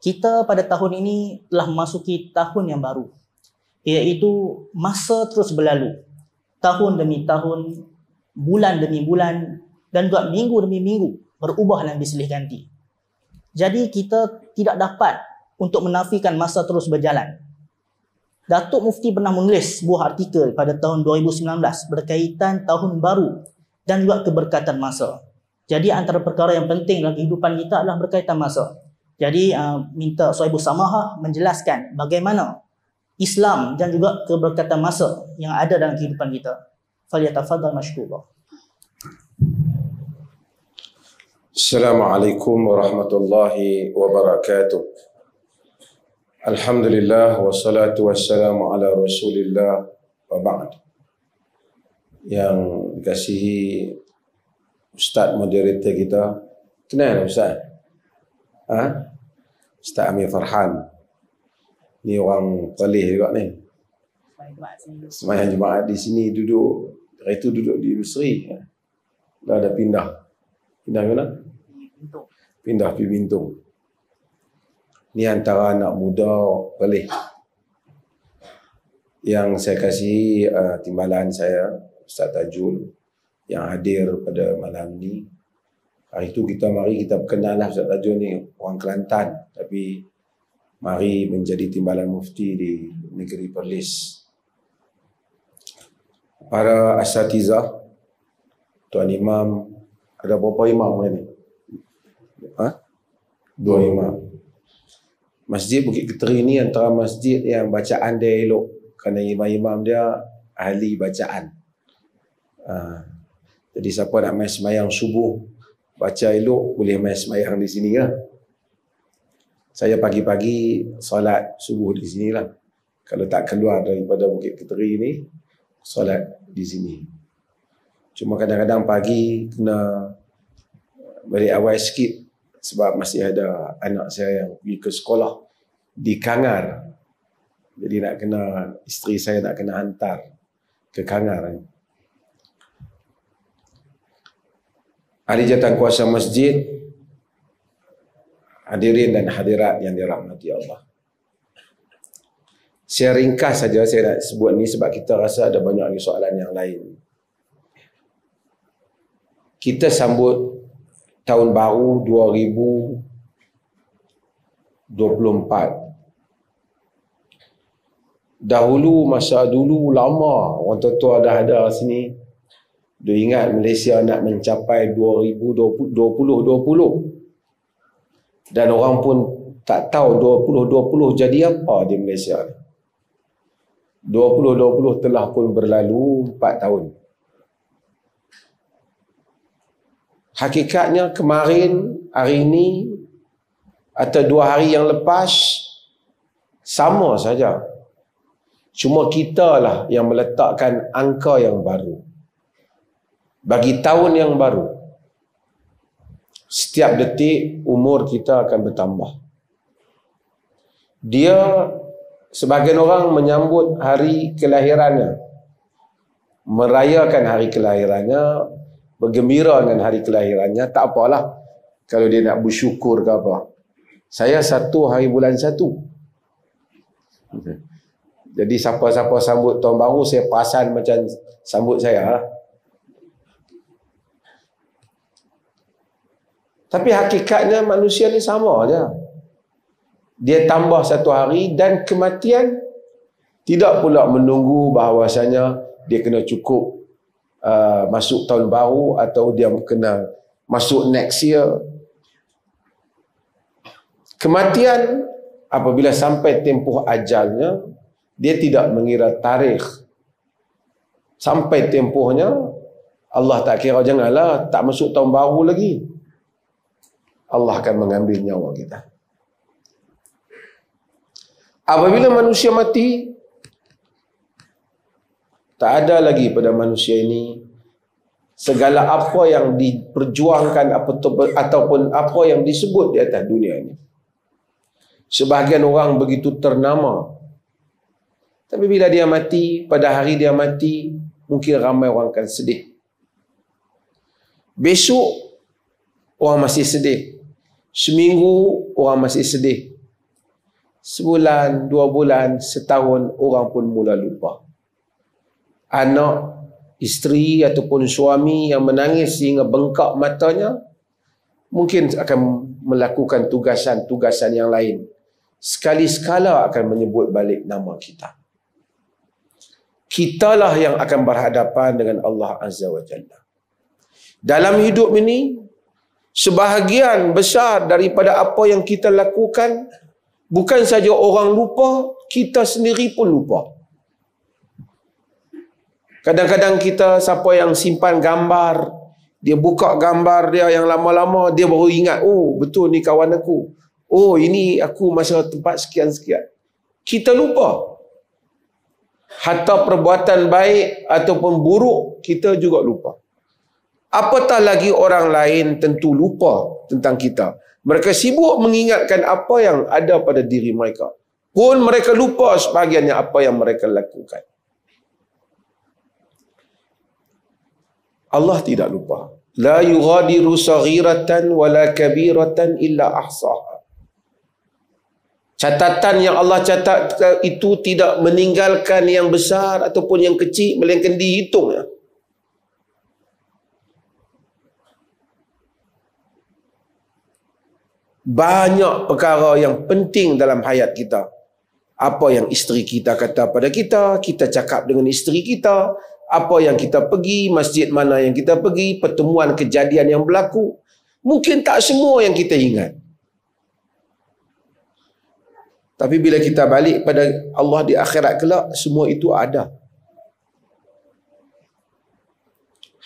Kita pada tahun ini telah memasuki tahun yang baru, iaitu masa terus berlalu. Tahun demi tahun, bulan demi bulan, dan juga minggu demi minggu berubah dan bersilih ganti. Jadi kita tidak dapat untuk menafikan masa terus berjalan. Datuk Mufti pernah menulis sebuah artikel pada tahun 2019 berkaitan tahun baru dan juga keberkatan masa. Jadi antara perkara yang penting dalam kehidupan kita adalah berkaitan masa. Jadi minta Sahibu Samahah menjelaskan bagaimana Islam dan juga keberkatan masa yang ada dalam kehidupan kita. Falyatafaddal mashkura. Assalamualaikum warahmatullahi wabarakatuh. Alhamdulillah wassalatu wassalamu ala Rasulillah wa ba'd. Yang dikasihi Ustaz moderator kita, kenal Ustaz? Ustaz Amir Farhan. Ni orang Palih juga ni. Semayang Jumaat di sini duduk. Dari itu duduk di Mesri. Dah ada pindah. Pindah mana? Pindah pergi Bintung. Ni antara anak muda Palih. Yang saya kasih timbalan saya, Ustaz Tajul, yang hadir pada malam ni. Hari itu mari kita berkenal lah Ustaz Tajul ni orang Kelantan, tapi mari menjadi timbalan mufti di negeri Perlis. Para asatizah, Tuan Imam, ada berapa imam ni? 2 imam. Masjid Bukit Keteri ni antara masjid yang bacaan dia elok, kerana imam-imam dia ahli bacaan. Jadi siapa nak main semayang subuh baca elok, boleh main semayang di sini lah. Saya pagi-pagi solat subuh di sini lah. Kalau tak keluar daripada Bukit Keteri ni, solat di sini. Cuma kadang-kadang pagi kena balik awal sikit sebab masih ada anak saya yang pergi ke sekolah di Kangar. Jadi isteri saya nak kena hantar ke Kangar. Ahli jawatan kuasa masjid, hadirin dan hadirat yang dirahmati Allah. Saya ringkas saja, saya nak sebut ni sebab kita rasa ada banyak lagi soalan yang lain. Kita sambut tahun baru 2024. Dahulu, masa dulu lama, orang tua-tua dah ada sini. Dia ingat Malaysia nak mencapai 2020. Dan orang pun tak tahu 2020 jadi apa di Malaysia. 2020 telah pun berlalu 4 tahun. Hakikatnya kemarin, hari ini atau 2 hari yang lepas sama saja. Cuma kita lah yang meletakkan angka yang baru bagi tahun yang baru. Setiap detik umur kita akan bertambah. Dia, sebahagian orang menyambut hari kelahirannya, merayakan hari kelahirannya, bergembira dengan hari kelahirannya. Tak apalah kalau dia nak bersyukur ke apa. Saya 1 hari bulan 1. Jadi siapa-siapa sambut tahun baru, saya perasan macam sambut saya. Tapi hakikatnya manusia ni sama aja. Dia tambah 1 hari, dan kematian tidak pula menunggu bahawasanya dia kena cukup masuk tahun baru atau dia kena masuk next year. Kematian apabila sampai tempoh ajalnya, dia tidak mengira tarikh. Sampai tempohnya, Allah tak kira, janganlah tak masuk tahun baru lagi, Allah akan mengambil nyawa kita. Apabila manusia mati, tak ada lagi pada manusia ini segala apa yang diperjuangkan ataupun apa yang disebut di atas dunia ini. Sebahagian orang begitu ternama, tapi bila dia mati, pada hari dia mati, mungkin ramai orang akan sedih. Besok orang masih sedih. Seminggu orang masih sedih. sebulan, 2 bulan, setahun, orang pun mula lupa. Anak, isteri ataupun suami yang menangis sehingga bengkak matanya, mungkin akan melakukan tugasan-tugasan yang lain. Sekali-sekala akan menyebut balik nama kita. Kitalah yang akan berhadapan dengan Allah Azza wa Jalla. Dalam hidup ini, sebahagian besar daripada apa yang kita lakukan, bukan saja orang lupa, kita sendiri pun lupa. Kadang-kadang kita, siapa yang simpan gambar, dia buka gambar dia yang lama-lama, dia baru ingat, oh betul ni kawan aku. Oh ini aku masa tempat sekian-sekian. Kita lupa. Hatta perbuatan baik ataupun buruk, kita juga lupa. Apatah lagi orang lain tentu lupa tentang kita. Mereka sibuk mengingatkan apa yang ada pada diri mereka. Pun mereka lupa sebahagiannya apa yang mereka lakukan. Allah tidak lupa. La yughadiru saghiratan wala kabiratan illa ahsaha. Catatan yang Allah catat itu tidak meninggalkan yang besar ataupun yang kecil, melainkan dihitungnya. Banyak perkara yang penting dalam hayat kita. Apa yang isteri kita kata pada kita, kita cakap dengan isteri kita, apa yang kita pergi, masjid mana yang kita pergi, pertemuan kejadian yang berlaku. Mungkin tak semua yang kita ingat. Tapi bila kita balik pada Allah di akhirat kelak, semua itu ada.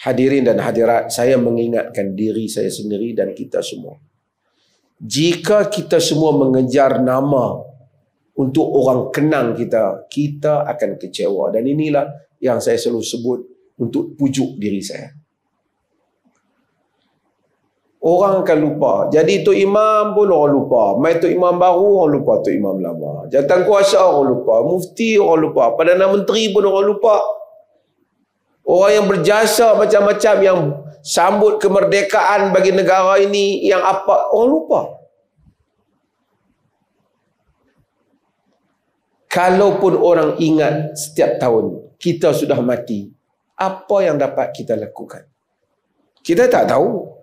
Hadirin dan hadirat, saya mengingatkan diri saya sendiri dan kita semua. Jika kita semua mengejar nama untuk orang kenang kita, kita akan kecewa. Dan inilah yang saya selalu sebut untuk pujuk diri saya. Orang akan lupa. Jadi Tok Imam pun orang lupa. Mai Tok Imam baru, orang lupa Tok Imam lama. Jawatan kuasa orang lupa. Mufti orang lupa. Perdana Menteri pun orang lupa. Orang yang berjasa macam-macam, yang sambut kemerdekaan bagi negara ini, yang apa, orang lupa. Kalaupun orang ingat setiap tahun kita sudah mati, apa yang dapat kita lakukan? Kita tak tahu.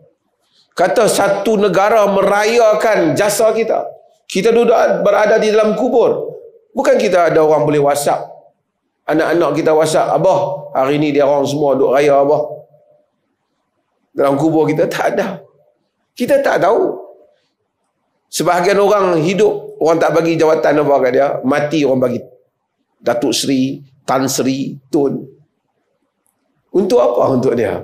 Kata satu negara merayakan jasa kita, kita duduk berada di dalam kubur. Bukan kita ada orang boleh WhatsApp, anak-anak kita WhatsApp, abah hari ni dia orang semua duduk raya abah. Dalam kubur kita tak ada. Kita tak tahu. Sebahagian orang hidup, orang tak bagi jawatan apa kat dia. Mati orang bagi Datuk Seri, Tan Seri, Tun. Untuk apa untuk dia?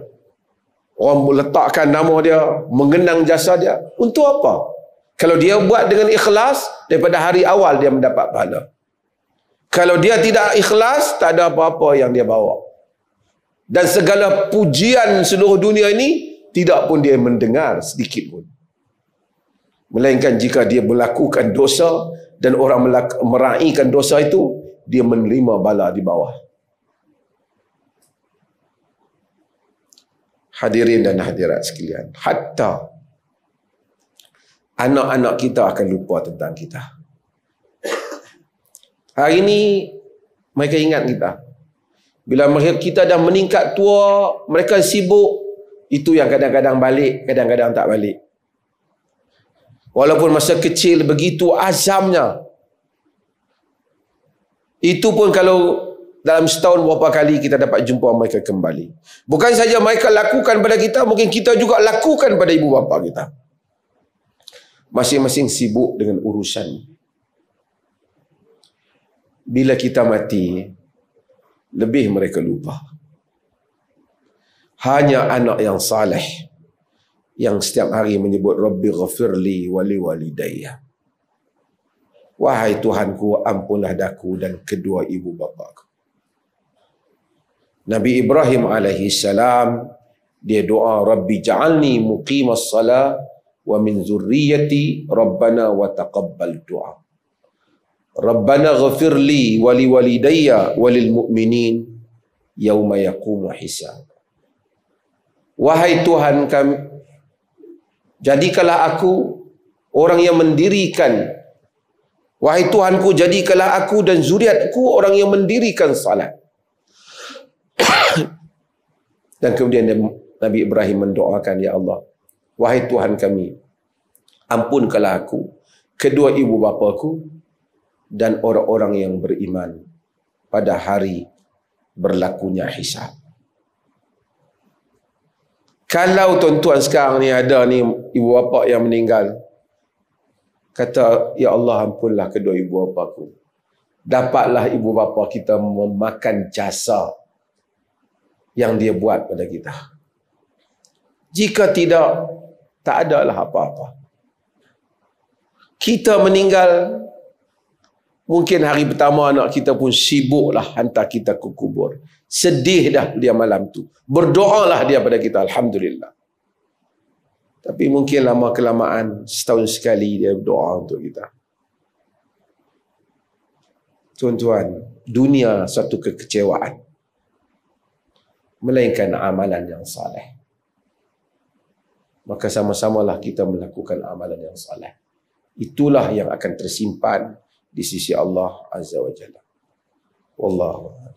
Orang letakkan nama dia, mengenang jasa dia. Untuk apa? Kalau dia buat dengan ikhlas, daripada hari awal dia mendapat pahala. Kalau dia tidak ikhlas, tak ada apa-apa yang dia bawa. Dan segala pujian seluruh dunia ini, tidak pun dia mendengar sedikit pun. Melainkan jika dia melakukan dosa dan orang meraihkan dosa itu, dia menerima bala di bawah. Hadirin dan hadirat sekalian, hatta anak-anak kita akan lupa tentang kita. Hari ini mereka ingat kita. Bila kita dah meningkat tua, mereka sibuk. Itu yang kadang-kadang balik, kadang-kadang tak balik. Walaupun masa kecil begitu azamnya. Itu pun kalau dalam setahun berapa kali kita dapat jumpa mereka kembali. Bukan saja mereka lakukan pada kita, mungkin kita juga lakukan pada ibu bapa kita. Masing-masing sibuk dengan urusan. Bila kita mati, lebih mereka lupa. Hanya anak yang saleh yang setiap hari menyebut Rabbi ghafirli wali walidayya. Wahai Tuhanku, ampunlah daku dan kedua ibu bapaku. Nabi Ibrahim alaihi salam, dia doa, Rabbi ja'alni muqimas salah wa min zurriyyati Rabbana wa taqabbal du'a. Rabbana ghafirli wali walidayya walil mu'minin yauma yaqumu hisab. Wahai Tuhan kami, jadikanlah aku orang yang mendirikan Wahai Tuhanku, jadikanlah aku dan zuriatku orang yang mendirikan salat. Dan kemudian Nabi Ibrahim mendoakan, ya Allah, wahai Tuhan kami, ampunkanlah aku, kedua ibu bapaku, dan orang-orang yang beriman pada hari berlakunya hisab. Kalau tuan-tuan sekarang ni ada ni ibu bapa yang meninggal, kata, ya Allah, ampunlah kedua ibu bapaku, dapatlah ibu bapa kita memakan jasa yang dia buat pada kita. Jika tidak, tak adalah apa-apa. Kita meninggal, mungkin hari pertama anak kita pun sibuklah hantar kita ke kubur. Sedih dah dia malam tu. Berdoalah dia pada kita, alhamdulillah. Tapi mungkin lama-kelamaan, setahun sekali dia berdoa untuk kita. Tuan-tuan, dunia satu kekecewaan, melainkan amalan yang saleh. Maka sama-samalah kita melakukan amalan yang saleh. Itulah yang akan tersimpan di sisi Allah Azza wa Jalla. Wallahu a'lam.